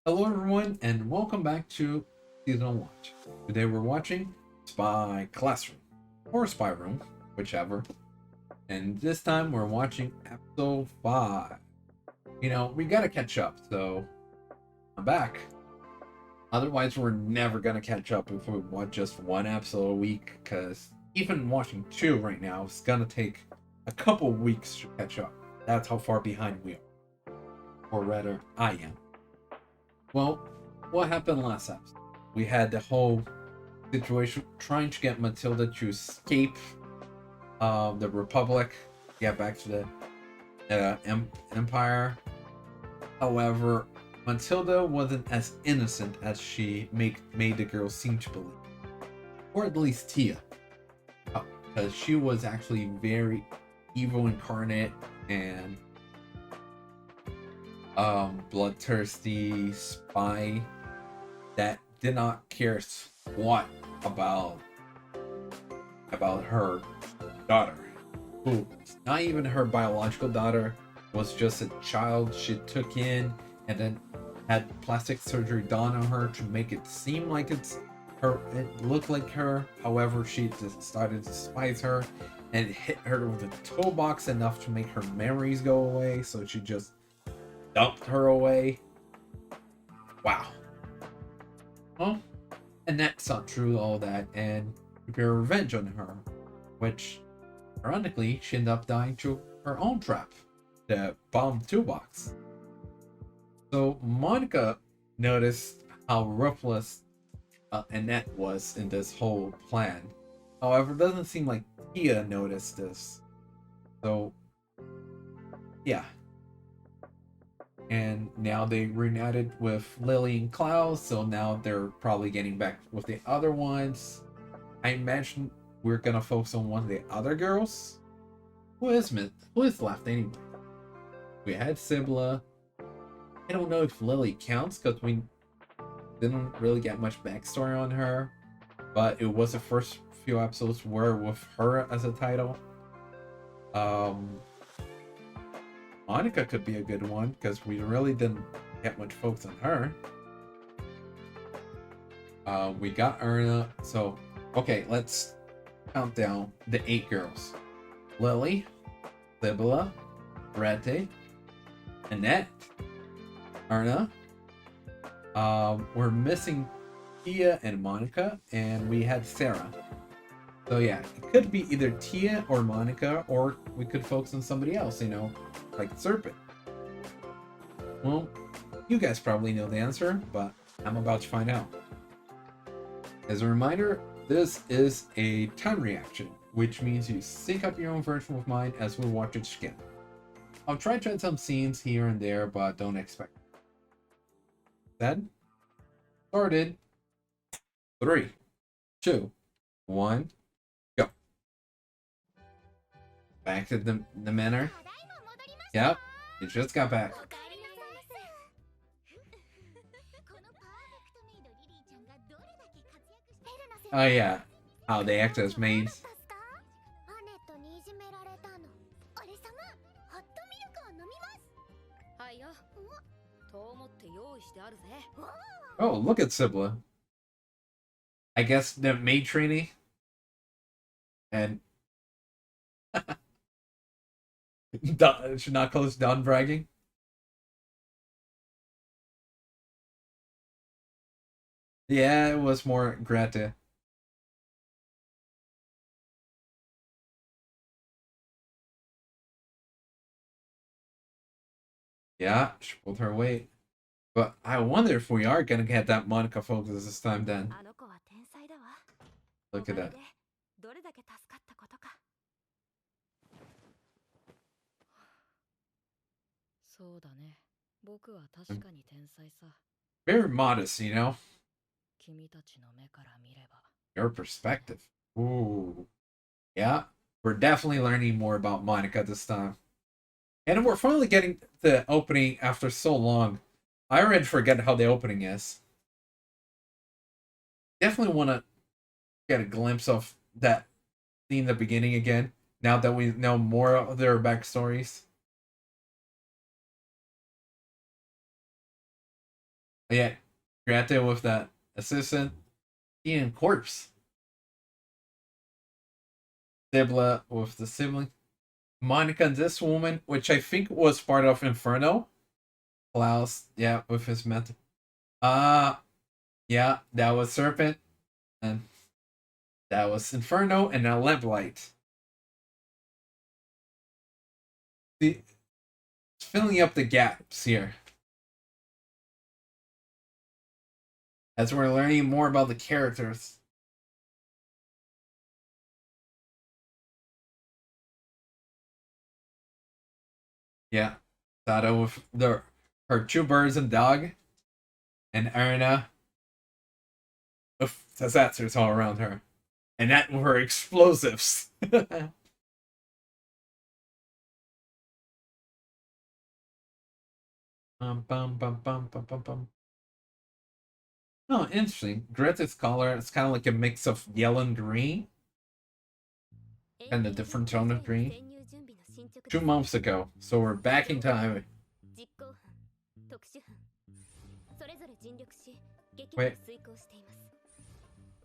Hello everyone and welcome back to Season Watch. Today we're watching Spy Classroom or Spy Room, whichever. And this time we're watching episode 5. We gotta catch up, so I'm back. Otherwise we're never gonna catch up if we watch just one episode a week, because even watching 2 right now is gonna take a couple weeks to catch up. That's how far behind we are. Or rather, I am. Well, what happened last episode? We had the whole situation trying to get Matilda to escape the Republic, get back to the Empire. However, Matilda wasn't as innocent as she made the girls seem to believe, or at least Tia, because she was actually very evil incarnate and bloodthirsty spy that did not care squat about her daughter, who was not even her biological daughter, was just a child she took in and then had plastic surgery done on her to make it seem like it's her, it looked like her. However, she just started to despise her and hit her with a toolbox enough to make her memories go away, so she just dumped her away. Wow. Well, Annette saw through all that and prepared revenge on her, which, ironically, she ended up dying to her own trap, the bomb toolbox. So Monica noticed how ruthless Annette was in this whole plan. However, it doesn't seem like Tia noticed this. So, yeah. And now they reunited with Lily and Klaus, so now they're probably getting back with the other ones. I imagine we're gonna focus on one of the other girls. Who is left anyway? We had Sibla. I don't know if Lily counts because we didn't really get much backstory on her, but it was the first few episodes were with her as a title. Monika could be a good one because we really didn't get much focus on her. We got Erna. So, okay, let's count down the 8 girls. Lily, Libela, Rete, Annette, Erna. We're missing Tia and Monika, and we had Sarah. So yeah, it could be either Tia or Monika, or we could focus on somebody else, like Serpent. Well, you guys probably know the answer, but I'm about to find out. As a reminder, this is a time reaction, which means you sync up your own version with mine as we watch it together. I'll try to add some scenes here and there, but don't expect it. Then, started. 3, 2, 1, go. Back to the manor. Yep, you just got back. Oh yeah, how they act as maids. Oh, look at Sibla. I guess the maid trainee. And should not close down bragging. Yeah, it was more Greta. Yeah, she pulled her weight. But I wonder if we are gonna get that Monica focus this time then. Look at that. Very modest, Your perspective. Ooh. Yeah, we're definitely learning more about Monica this time. And we're finally getting the opening after so long. I already forget how the opening is. Definitely want to get a glimpse of that scene in the beginning again, now that we know more of their backstories. Yeah, Grata with that assistant. Ian corpse. Dibla with the sibling. Monica and this woman, which I think was part of Inferno. Klaus, yeah, with his mentor. Yeah, that was Serpent, and that was Inferno, and now Lamplight. See, it's filling up the gaps here. As we're learning more about the characters. Yeah. Sada with her two birds and dog. And Erna with Tazatsers all around her. And that were explosives. Bum, bum, bum, bum, bum, bum, bum. Oh, interesting. Greta's color, it's kind of like a mix of yellow and green. And a different tone of green. 2 months ago, so we're back in time. Wait.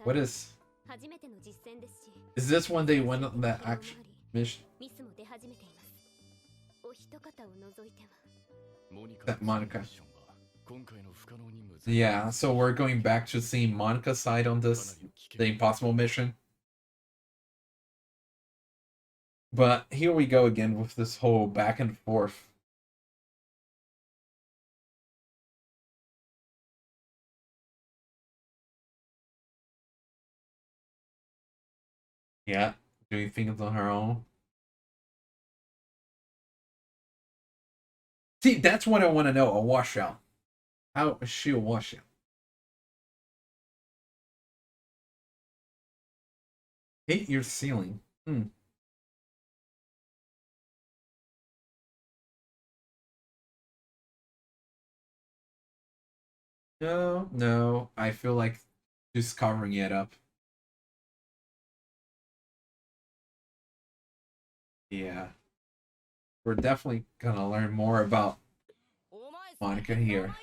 What is... Is this when they went on that action mission? That Monika. Yeah, so we're going back to seeing Monika's side on this, the impossible mission. But here we go again with this whole back and forth. Yeah, doing things on her own. See, that's what I want to know, a washout. How is she a washout? Hit your ceiling. No, I feel like just covering it up. Yeah. We're definitely gonna learn more about Monika here.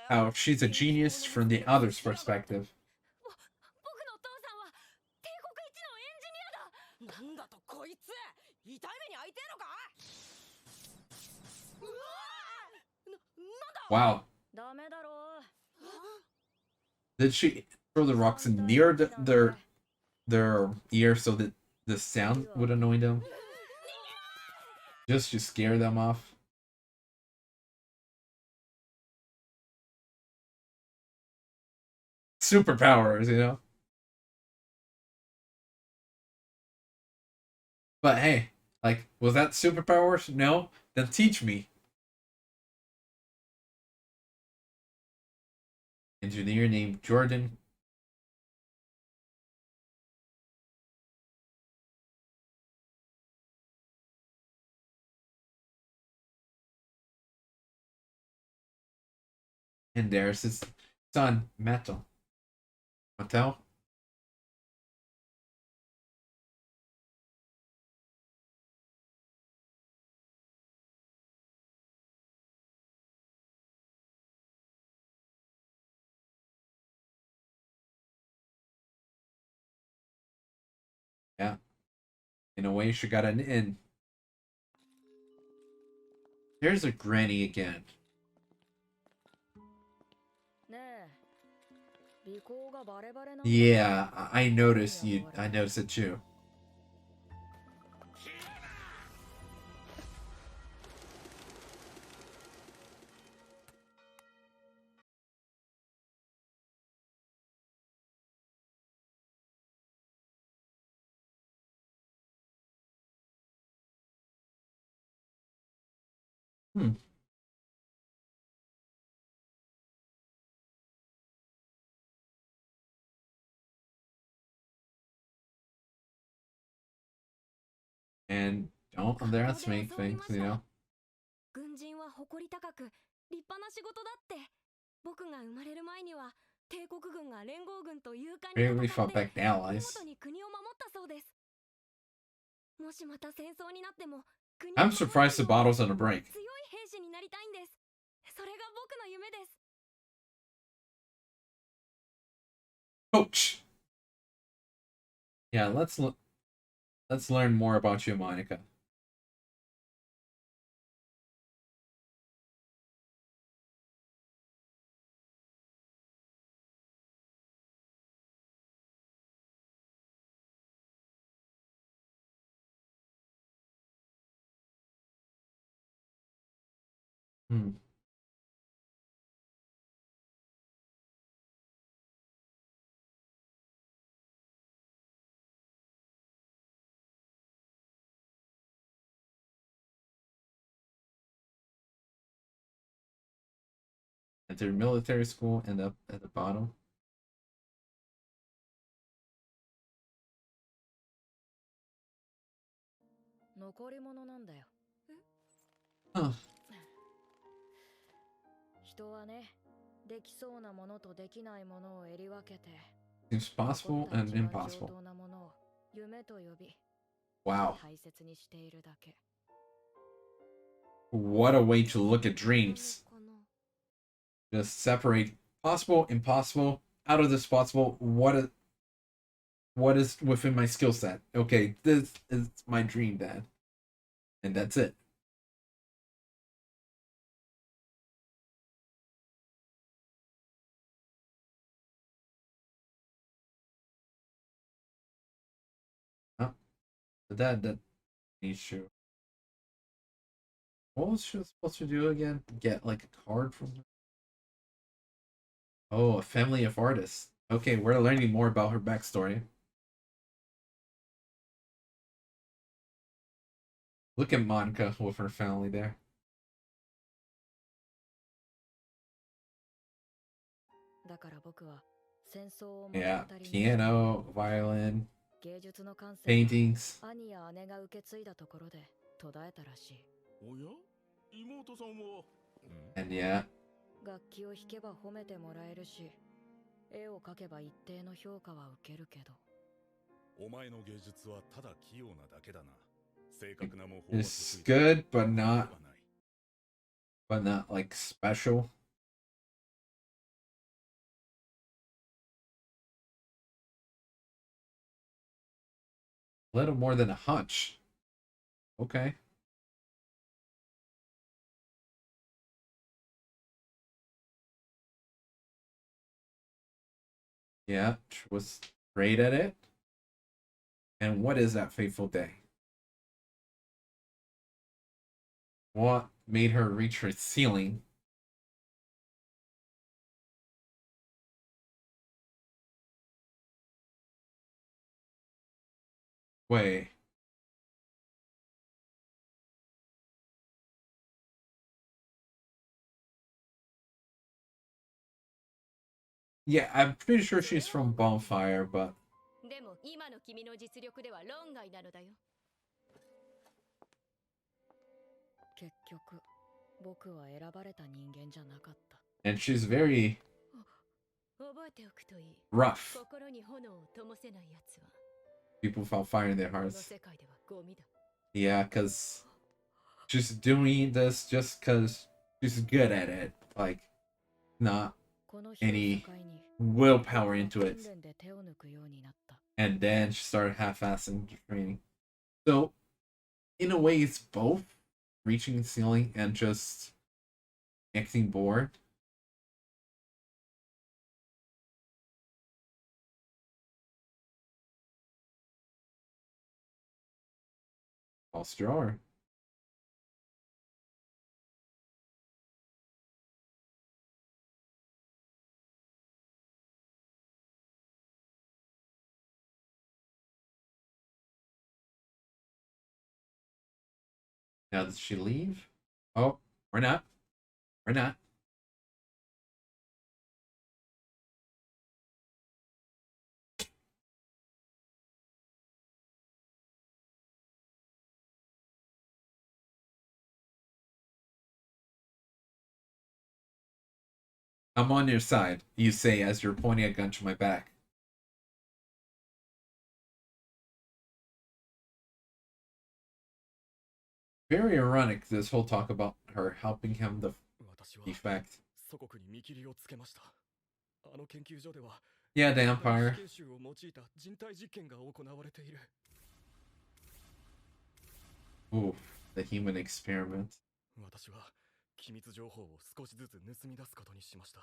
How she's a genius from the other's perspective. Wow. Did she throw the rocks near their ear so that the sound would annoy them? Just to scare them off? Superpowers, you know? But hey, like, was that superpowers? No? Then teach me. Engineer named Jordan. And there's his son, Metal. Mattel? Yeah. In a way, she got an in. There's a granny again. Yeah, I noticed you. I noticed it too. Hmm. And don't underestimate things, you know? 軍人は誇り高く立派な仕事だって。僕が生まれる前には帝国軍が連合軍と勇敢に Really 戦 fought って back the allies. 見事に国を守ったそうです。もしまた戦争になっても国を I'm 守る surprised the ような battle's on a break. 強い兵士になりたいんです。それが僕の夢です。Coach. Yeah, let's learn more about you, Monica. Hmm. Enter military school and up at the bottom. Huh. 人はね、できそうなものとできないものをえり分けて、 Seems 残っ possible た and 一番上 impossible. 等なものを夢と呼び、 Wow. 大切にしているだけ。 What a way to look at dreams. この Just separate possible, impossible, out of this possible. What is within my skill set? Okay, this is my dream, Dad. And that's it. Huh? That needs to. What was she supposed to do again? Get like a card from her? Oh, a family of artists. Okay, we're learning more about her backstory. Look at Monica with her family there. Yeah, piano, violin, 芸術の感性は paintings. 兄や姉が受け継いだところで途絶えたらしい。おや妹さんは And yeah, 楽器を弾けば褒めてもらえるし、絵を描けば一定の評価は受けるけど。お前の芸術はただ器用なだけだな。正確な模倣は it's good, but 得意ではない。 not like special. Little more than a hunch. Okay. Yeah, she was great at it. And what is that fateful day? What made her reach her ceiling? Wait. Yeah, I'm pretty sure she's from Bonfire, but でも今の君の実力では論外なのだよ。結局、僕は選ばれた人間じゃなかった。 and she's very 覚えておくといい。 rough. 心に炎を灯せないやつは People found fire in their この hearts. 世界ではゴミだ。 Yeah, because she's doing this just because she's good at it. Like, not この日を境 any に willpower into 訓 it. 練で手を抜くようになった。 And then she started half-assing the training. So, in a way, it's both reaching the ceiling and just acting bored. False drawer. Now, does she leave? Oh, or not. Or not. I'm on your side, you say as you're pointing a gun to my back. Very ironic, this whole talk about her helping him the 私は defect. 祖国に見切りをつけました。あの研究所では Yeah, the Empire. 死刑囚を用いた人体実験が行われている。 Ooh, the human experiment. 私は機密情報を少しずつ盗み出すことにしました。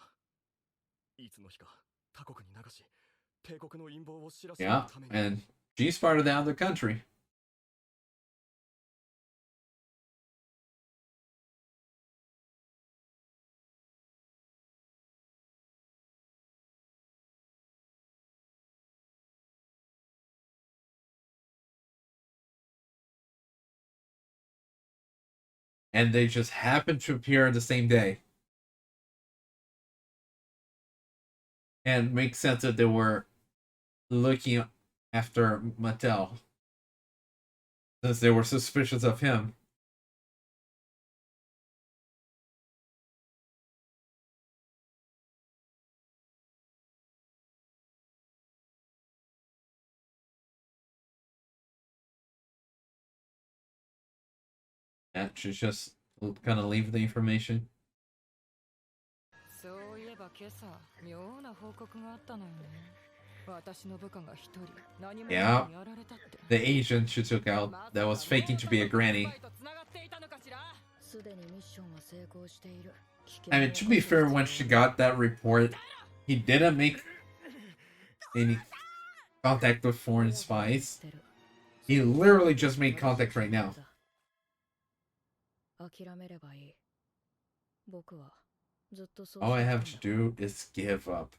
いつの日か他国に流し、帝国の陰謀を知らせる Yeah, ために。 and she's part of the other country. And they just happen to appear the same day. And it makes sense that they were looking after Mattel, since they were suspicious of him. And she's just kind of leave the information. そういえば今朝妙な報告があったのよね。私の部下が一人何者かにやられたって。 The agent she took out that was faking to be a granny. すでにミッションは成功している。 I mean, to be fair, when she got that report, he didn't make any contact with foreign spies. He literally just made contact right now. 諦めればいい。僕はずっとそう All I して have たん to だ。 do is give up.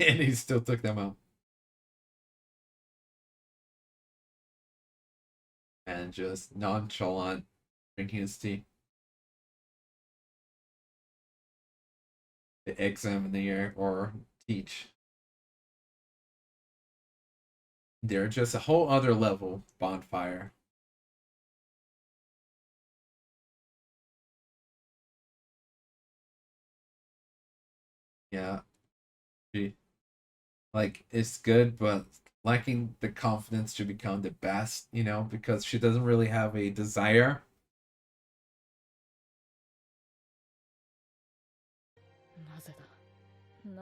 And he still took them out. And just nonchalant drinking his tea. To examine the air or teach. They're just a whole other level bonfire. Yeah. She, like, it's good, but lacking the confidence to become the best, you know, because she doesn't really have a desire. なぜだ。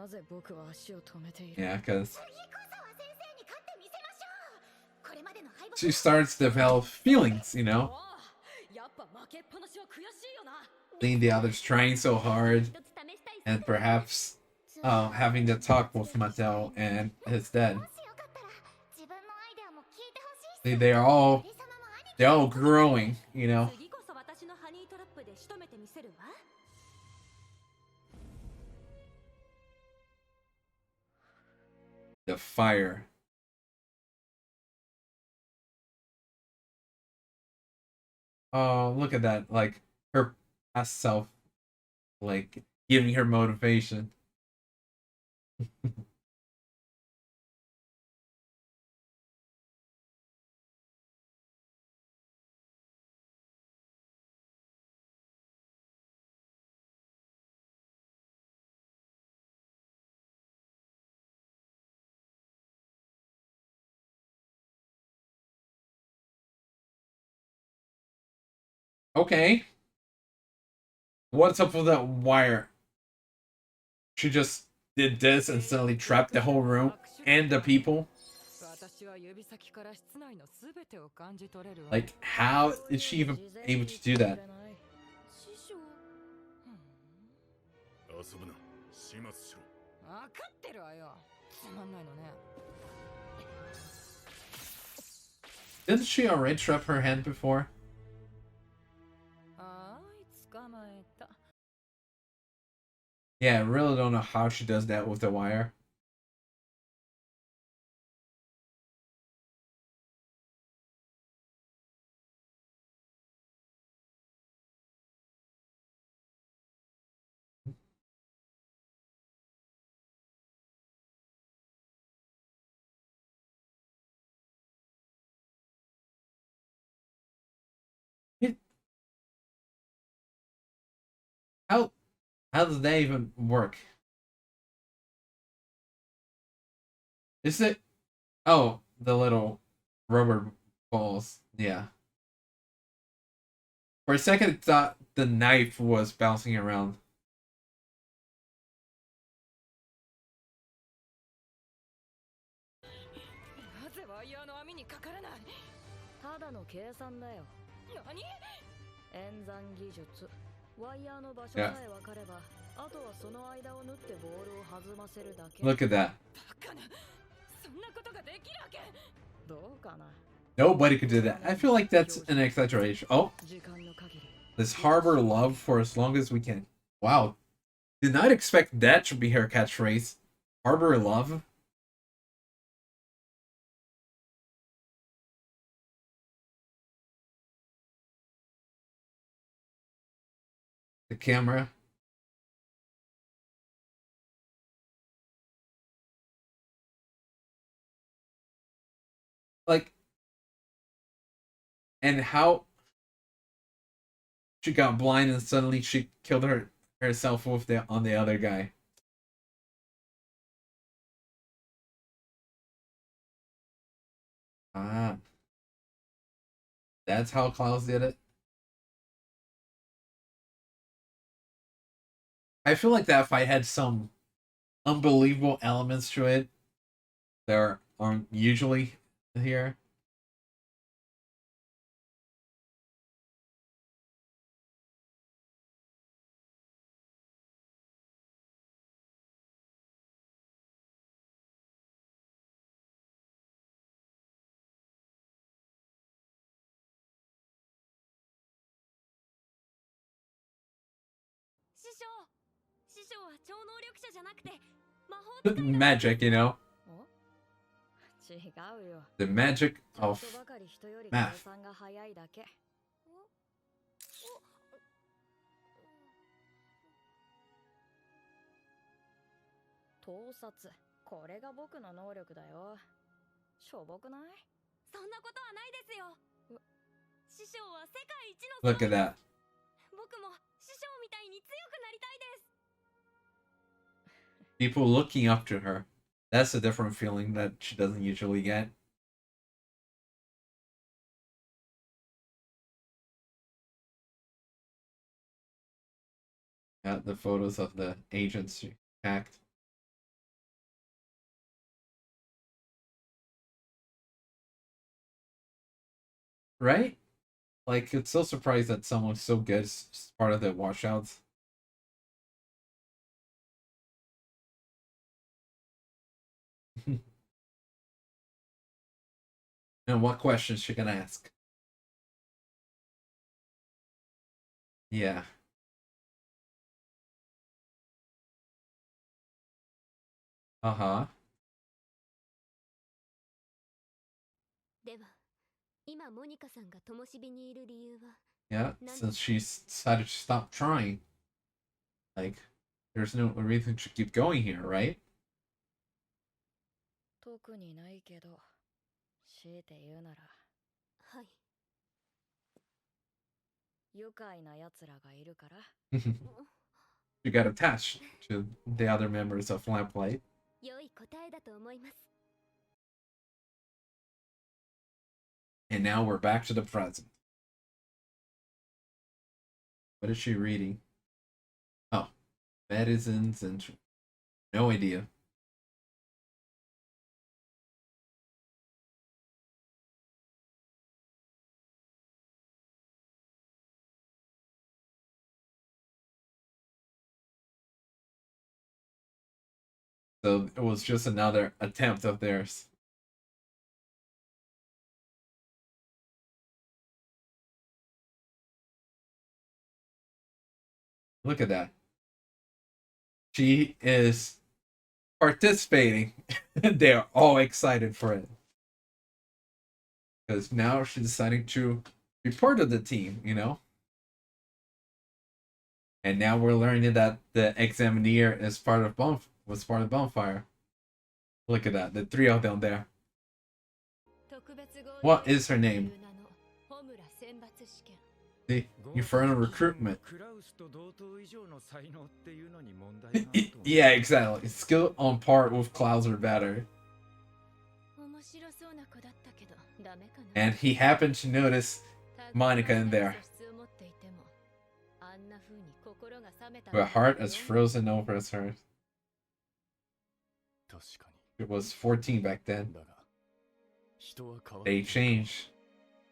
なぜ僕は足を止めている。 Yeah, because 次こそは先生に勝ってみせましょう。これまでの敗北 she starts to develop feelings, you know, やっぱ負けっぱなしは悔しいよな。 seeing the others trying so hard, 一つ試したい and perhaps having the talk with Mattel and his dad. もしよかったら自分のアイデアも聞いてほしいっす。 They're all growing, you know. 次こそ私のハニートラップで仕留めてみせるわ。 The fire. Oh, look at that. Like her past self, like giving her motivation. Okay. What's up with that wire? She just did this and suddenly trapped the whole room and the people. 私は指先から室内のすべてを感じ取れるわ。 Like, how is she even able to do that? 師匠。遊ぶな、始末しろ。分かってるわよ。つまんないのね。 Didn't she already trap her hand before? あい、捕まえた。 Yeah, I really don't know how she does that with the wire. How how does that even work? Is it? Oh, the little rubber balls. Yeah. For a second, I thought the knife was bouncing around. なぜワイヤーの網にかからない。ただの計算だよ。何？演算技術。ワイヤーの場所さ Yeah. え分かれば、あとはその間を縫ってボールを弾ませるだけ。 Look at that. バカな。そんなことができるわけ。どうかな。 Nobody could do that. I feel like that's an exaggeration. Oh, 時間の限り。 let's harbor love for as long as we can. Wow. Did not expect that to be her catchphrase. Harbor love? The camera. Like, and how she got blind and suddenly she killed herself with on the other guy. Ah. That's how Klaus did it. I feel like that fight had some unbelievable elements to it. There aren't usually here. Magic, you know? 違うよ。 The magic ちょっ of とばかり人より計 math. 算が早いだけ。盗撮。これが僕の能力だよ。しょぼくない？そんなことはないですよ。師匠は世界一の。 Look at that. 僕も師匠みたいに強くなりたいです。 People looking up to her. That's a different feeling that she doesn't usually get. Yeah, the photos of the agents she hacked. Right? Like, it's so surprised that someone so good is part of the washouts. And what questions she can ask? Yeah. Uh-huh. では、今モニカさんが灯火にいる理由は？ Yeah, since she's decided to stop trying. Like, there's no reason to keep going here, right? 特にないけど、強いて言うなら。はい。愉快な奴らがいるから。She got attached to the other members of Lamplight. 良い答えだと思います。 And now we're back to the present. What is she reading? Oh, medicines and no idea. So it was just another attempt of theirs. Look at that. She is participating. They're all excited for it. Because now she's deciding to be part of the team, you know? And now we're learning that the examiner is was part of Bonfire. Look at that, the three of them there. What is her name? The Infernal Recruitment. Yeah, exactly. Skill on par with Klaus or better. And he happened to notice Monika in there. Her heart is frozen over his heart. 確かに It was 14 back then. だが人は変わ They changed.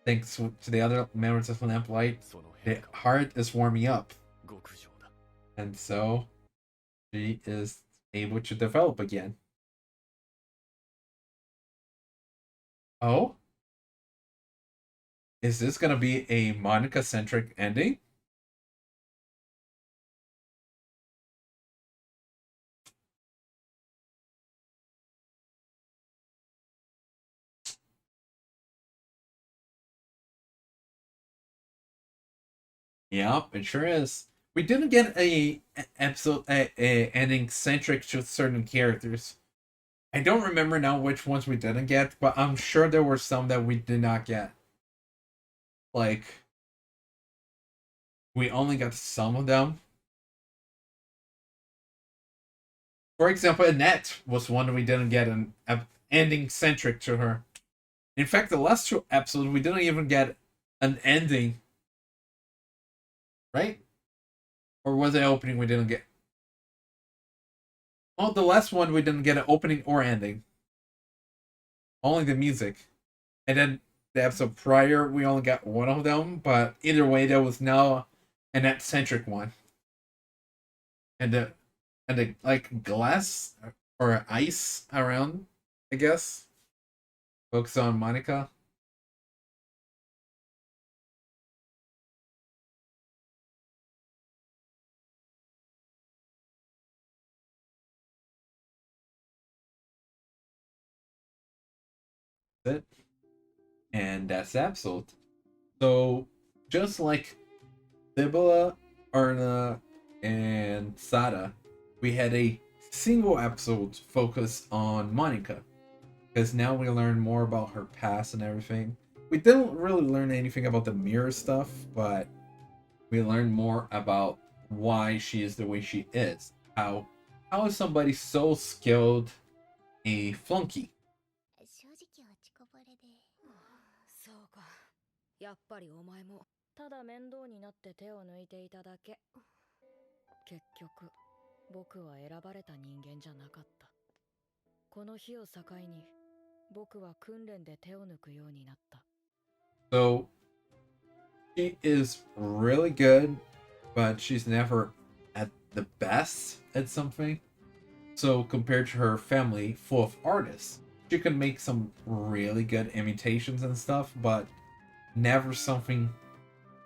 Thanks to the other members of Lamplight, その the 変化は heart is warming up. 極上だ And so she is able to develop again. Oh? Is this gonna be a Monica-centric ending? Yep, it sure is. We didn't get a episode a ending centric to certain characters. I don't remember now which ones we didn't get, but I'm sure there were some that we did not get. Like, we only got some of them. For example, Annette was one we didn't get an ending centric to her. In fact, the last two episodes we didn't even get an ending. Right? Or was it opening we didn't get? Oh, the last one we didn't get an opening or ending. Only the music. And then the episode prior we only got one of them, but either way there was now an Annette-centric one. And the like glass or ice around, I guess. Focus on Monika. It. And that's the episode. So just like Sibilla, Erna, and Sada, we had a single episode focused on Monika. Because now we learn more about her past and everything. We didn't really learn anything about the mirror stuff, but we learned more about why she is the way she is. How is somebody so skilled a flunkie? 正直落ちこぼれでそうか。やっぱりお前も。ただ面倒になって手を抜いていただけ。結局、僕は選ばれた人間じゃなかった。この日を境に、僕は訓練で手を抜くようになった。So, she is really good, but she's never at the best at something. So, compared to her family full of artists, she can make some really good imitations and stuff, but never something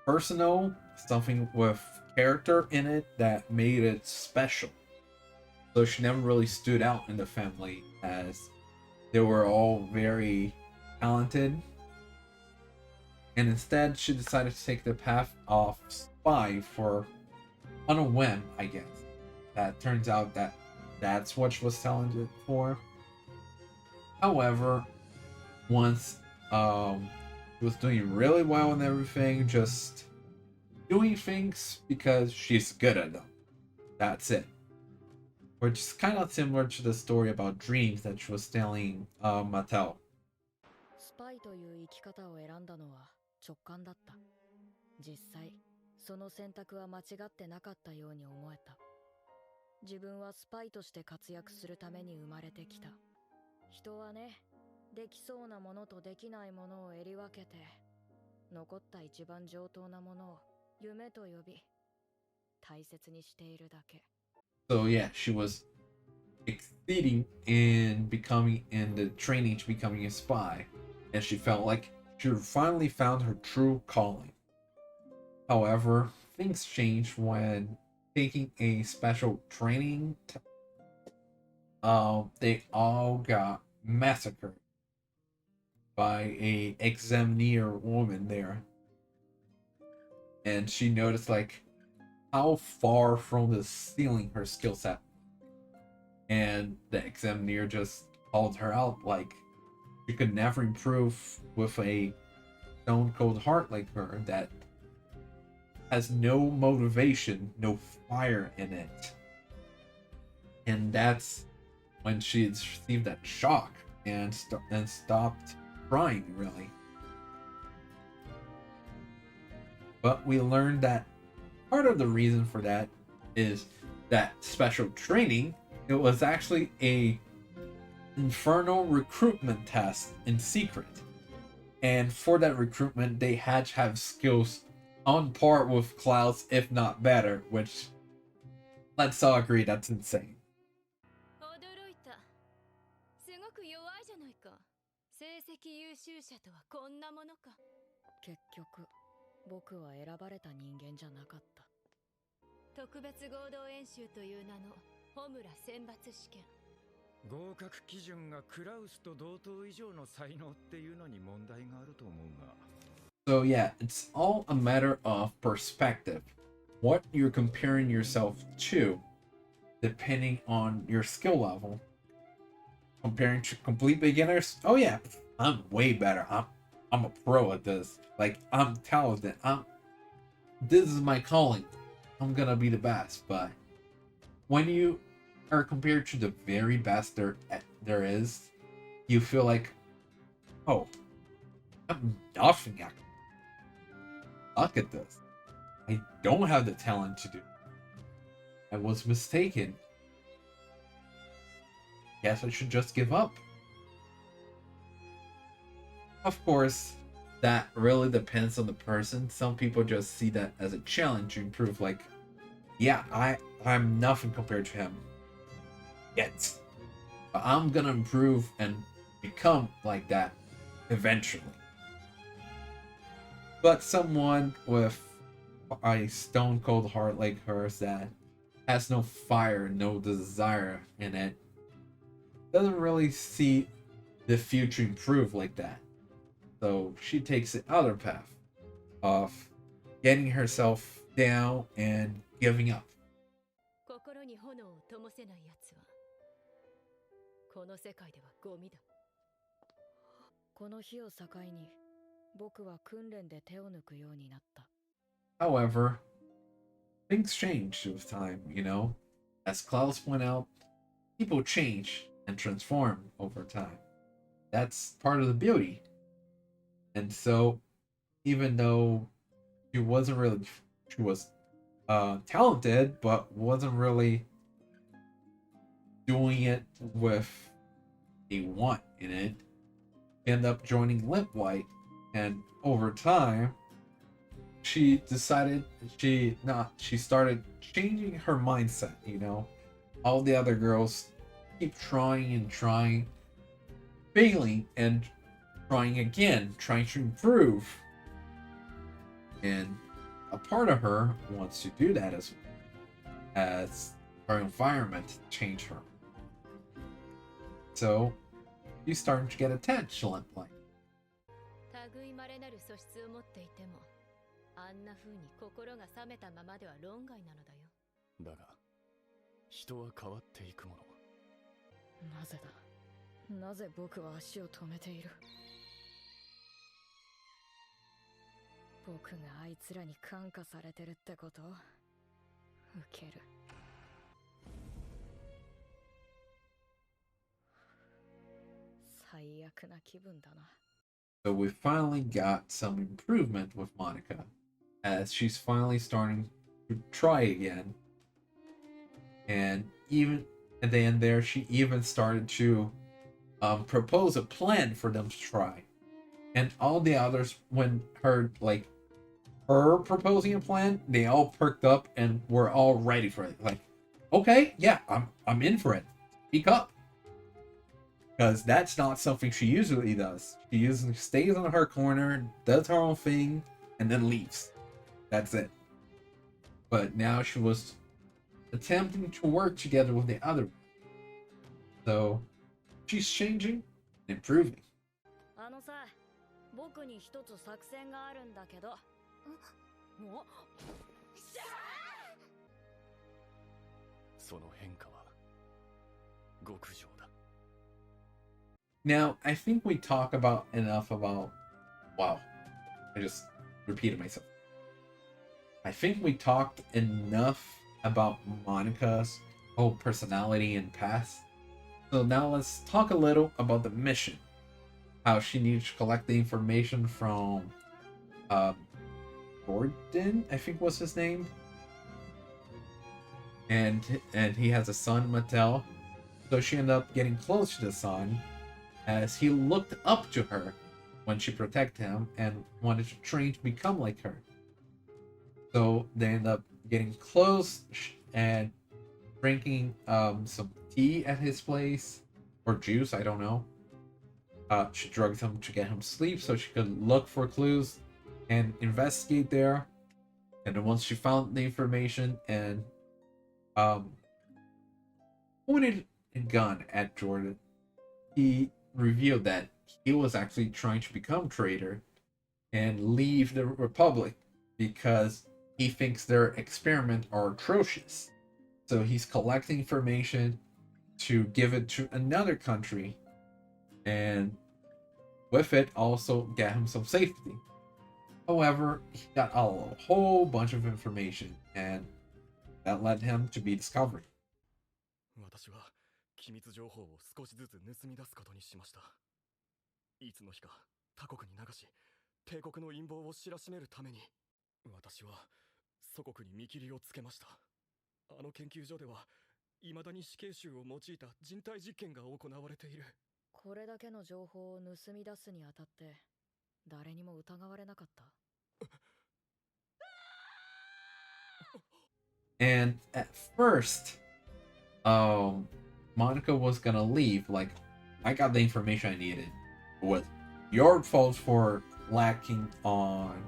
personal, something with character in it that made it special. So, she never really stood out in the family as they were all very talented. And instead, she decided to take the path of spy on a whim, I guess. That turns out that that's what she was talented for. However, once she was doing really well and everything, just doing things because she's good at them. That's it. Which is kind of similar to the story about dreams that she was telling Mattel. スパイという生き方を選んだのは直感だった。実際、その選択は間違ってなかったように思えた。自分はスパイとして活躍するために生まれてきた。人はね、できそうなものとできないものを選り分けて、残った一番上等なものを夢と呼び、大切にしているだけ。So yeah, she was exceeding in the training to becoming a spy, and she felt like she finally found her true calling. However, things changed when taking a special training. They all got massacred by a examiner woman there, and she noticed like how far from the ceiling her skill set. And the examiner just called her out like she could never improve with a stone cold heart like her that has no motivation, no fire in it. And that's when she received that shock and stopped trying, really. But we learned that part of the reason for that is that special training, it was actually a infernal recruitment test in secret. And for that recruitment, they had to have skills on par with Cloud's, if not better, which, let's all agree, that's insane. 驚いた。すごく弱いじゃないか。成績優秀者とはこんなものか。結局僕は選ばれた人間じゃなかった。特別合同演習という名のホムラ選抜試験。合格基準がクラウスと同等以上の才能っていうのに問題があると思うが。So yeah, it's all a matter of perspective. What you're comparing yourself to, depending on your skill level. Comparing to complete beginners, oh yeah, I'm way better. I'm a pro at this. Like, I'm talented. This is my calling. I'm gonna be the best. But when you are compared to the very best there is, you feel like, oh, I'm nothing. Look at this. I don't have the talent to do it. I was mistaken. Guess I should just give up. Of course, that really depends on the person. Some people just see that as a challenge to improve, like, yeah, I'm nothing compared to him yet, but I'm gonna improve and become like that eventually. But someone with a stone cold heart like hers that has no fire, no desire in it, doesn't really see the future improve like that. So she takes the other path of getting herself down and giving up. 心に炎を灯せない奴はこの世界ではゴミだ。この日を境に僕は訓練で手を抜くようになった。 However, things change with time, you know? As Klaus pointed out, people change and transform over time. That's part of the beauty. And so, even though she was talented, but wasn't really doing it with a want in it, she ended up joining Limp White, and over time, she decided she started changing her mindset, you know? All the other girls keep trying and trying, failing and trying again, trying to improve. And a part of her wants to do that as her environment changed her. So she's starting to get attention, like. 類まれなる素質を持っていても、あんな風に心が冷めたままでは論外なのだよ。だが、人は変わっていくもの。なぜだ。なぜ僕は足を止めている。僕があいつらに感化されてるってこと？ウケる。最悪な気分だな。So we finally got some improvement with Monika, as she's finally starting to try again. And at the end there, she even started to propose a plan for them to try. And all the others, when heard like her proposing a plan, they all perked up and were all ready for it. Like, okay, yeah, I'm in for it. Speak up. Because that's not something she usually does. She usually stays in her corner, does her own thing, and then leaves. That's it. But now she was attempting to work together with the other. So she's changing and improving. あのさ、僕に一つ作戦があるんだけど。その変化は極上だ。Now, I think we talk about enough about... Wow. I just repeated myself. I think we talked enough about Monika's whole personality and past. So now let's talk a little about the mission. How she needs to collect the information from um, Jordan, I think was his name, and he has a son, Mattel. So she ended up getting close to the son, as he looked up to her when she protected him and wanted to train to become like her. So they end up getting close and drinking some tea at his place, or juice, I don't know. She drugged him to get him sleep so she could look for clues and investigate there. And then once she found the information and pointed a gun at Jordan, he revealed that he was actually trying to become traitor and leave the Republic because he thinks their experiments are atrocious. So he's collecting information to give it to another country, and with it also get him some safety. However, he got a whole bunch of information, and that led him to be discovered. 私は機密情報を少しずつ盗み出すことにしました。いつの日か他国に流し、帝国の陰謀を知らしめるために、私は祖国に見切りをつけました。あの研究所では未だに死刑囚を用いた人体実験が行われている。これだけの情報を盗み出すにあたって誰にも疑われなかった。And at first, Monika was gonna leave. Like, I got the information I needed. It was your fault for lacking on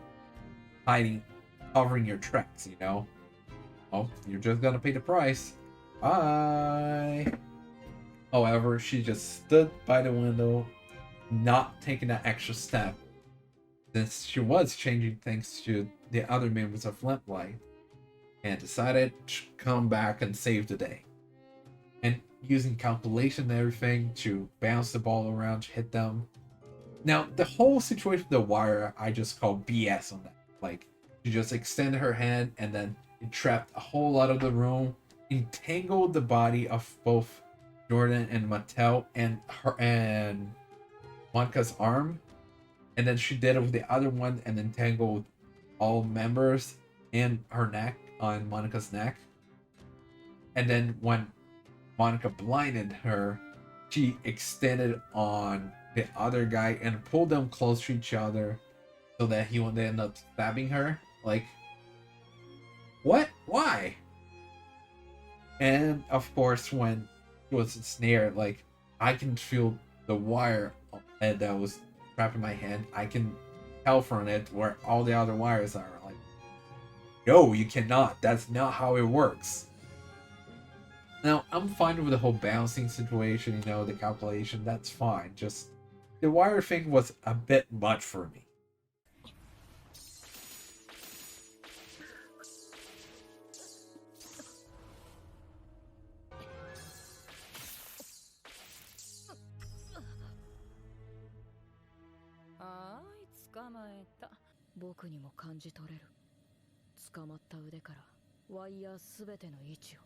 covering your tracks, you know? Oh, you're just gonna pay the price. Bye. However, she just stood by the window, not taking that extra step, since she was changing things to the other members of Lamplight, and decided to come back and save the day. And using calculation and everything to bounce the ball around to hit them. Now, the whole situation with the wire, I just call BS on that. Like, she just extended her hand and then it trapped a whole lot of the room, entangled the body of both Jordan and Mattel and Monika's arm, and then she did it with the other one and entangled all members in her neck, on Monika's neck. And then when Monika blinded her, she extended on the other guy and pulled them close to each other so that he would end up stabbing her. Like, what? Why? And of course, when it was snared, like, I can feel the wire that was trapped in my hand. I can tell from it where all the other wires are. Like, no, you cannot. That's not how it works. Now, I'm fine with the whole bouncing situation, you know, the calculation, that's fine. Just, the wire thing was a bit much for me. Ah, 捕まえた。僕にも感じ取れる。捕まった腕からワイヤーすべての位置を。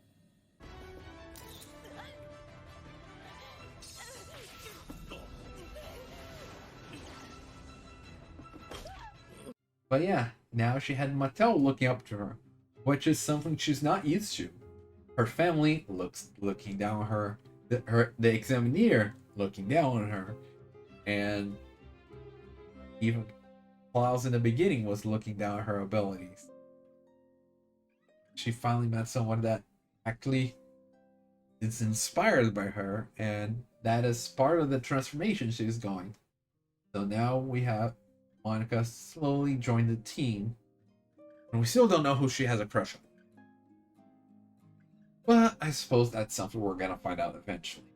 But yeah, now she had Mattel looking up to her, which is something she's not used to. Her family looking down on her, the examiner looking down on her, and even Klaus in the beginning was looking down on her abilities. She finally met someone that actually is inspired by her, and that is part of the transformation she's going. So now we have Monika slowly joined the team, and we still don't know who she has a crush on. But I suppose that's something we're gonna find out eventually.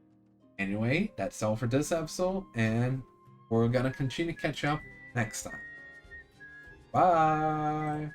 Anyway, that's all for this episode, and we're gonna continue to catch up next time. Bye!